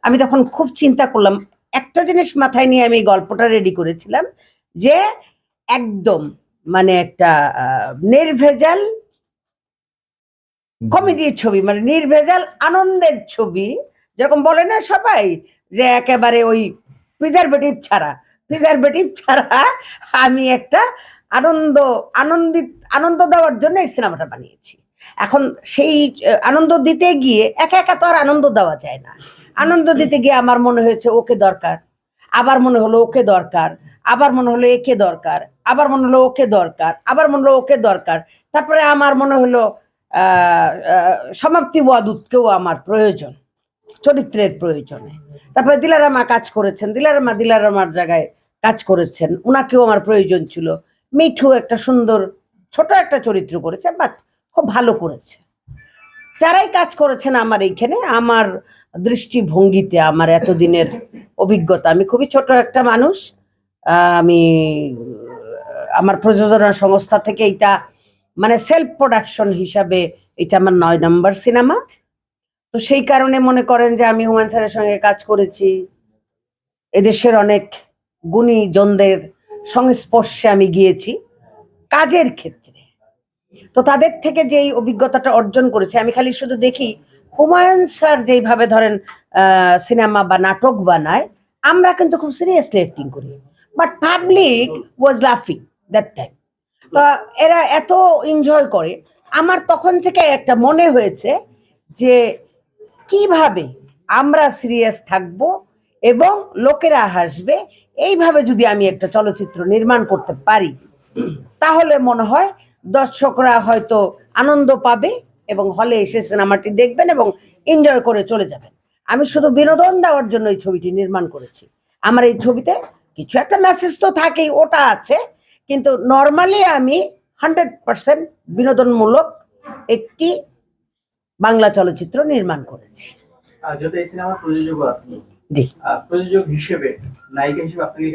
আমি তখন খুব চিন্তা করলাম, একটা জিনিস মাথায় নিয়ে আমি গল্পটা রেডি করেছিলাম যে একদম মানে একটা নির্ভেজাল কমেডির ছবি, মানে নির্ভেজাল আনন্দের ছবি, যেরকম বলে না সবাই যে একেবারে ওই প্রিজারভেটিভ ছাড়া আমি একটা আনন্দ দেওয়ার জন্য এই সিনেমাটা বানিয়েছি। এখন সেই আনন্দ দিতে গিয়ে একা একা তো আর আনন্দ দেওয়া যায় না। আনন্দ দিতে গিয়ে আমার মনে হয়েছে ওকে দরকার, আবার মনে হলো ওকে দরকার, আবার মনে হলো একে দরকার, আবার মনে হলো ওকে দরকার, আবার মনে হলো ওকে দরকার। তারপরে আমার মনে হলো সমাপ্তি ওয়াদুদকেও আমার প্রয়োজন, চরিত্রের প্রয়োজনে। তারপরে দিলারামা কাজ করেছেন, দিলারামার জায়গায় কাজ করেছেন, উনাকেও আমার প্রয়োজন ছিল। মিঠু একটা সুন্দর ছোট একটা চরিত্র করেছে, বাট খুব ভালো করেছে। যারাই কাজ করেছেন আমার এইখানে, আমার দৃষ্টিভঙ্গিতে, আমার এতদিনের অভিজ্ঞতা, আমি খুবই ছোট একটা মানুষ। আমি আমার প্রযোজনা সংস্থা থেকে এটা মানে সেলফ প্রোডাকশন হিসাবে এটা আমার 9 নম্বর সিনেমা। তো সেই কারণে মনে করেন যে আমি হুমায়ুন স্যারের সঙ্গে কাজ করেছি, এদেশের অনেক গুণীজনদের সংস্পর্শে আমি গিয়েছি কাজের ক্ষেত্রে। তো তাদের থেকে যেই অভিজ্ঞতাটা অর্জন করেছি, আমি খালি শুধু দেখি হুমায়ুন স্যার যেইভাবে ধরেন সিনেমা বা নাটক বানায়, আমরা কিন্তু খুব সিরিয়াসলি অ্যাক্টিং করি, বাট পাবলিক ওয়াজ লাফিং দ্যাট টাইম। তো এরা এত এনজয় করে, আমার তখন থেকে একটা মনে হয়েছে যে কিভাবে আমরা সিরিয়াস থাকবো এবং লোকেরা হাসবে, এইভাবে যদি আমি একটা চলচ্চিত্র নির্মাণ করতে পারি, তাহলে মনে হয় দর্শকরা হয়তো আনন্দ পাবে এবং হলে এসে সিনেমাটি দেখবেন এবং এনজয় করে চলে যাবেন। আমি শুধু বিনোদন দেওয়ার জন্য এই ছবিটি নির্মাণ করেছি। আমার এই ছবিতে কিছু একটা মেসেজ তো থাকেই, ওটা আছে, কিন্তু নর্মালি আমি 100% বিনোদনমূলক একটি বাংলা চলচ্চিত্র নির্মাণ করেছি। যেহেতু এই সিনেমার প্রযোজক আপনি, জি, প্রযোজক হিসেবে, নায়িকা হিসেবে আপনাকে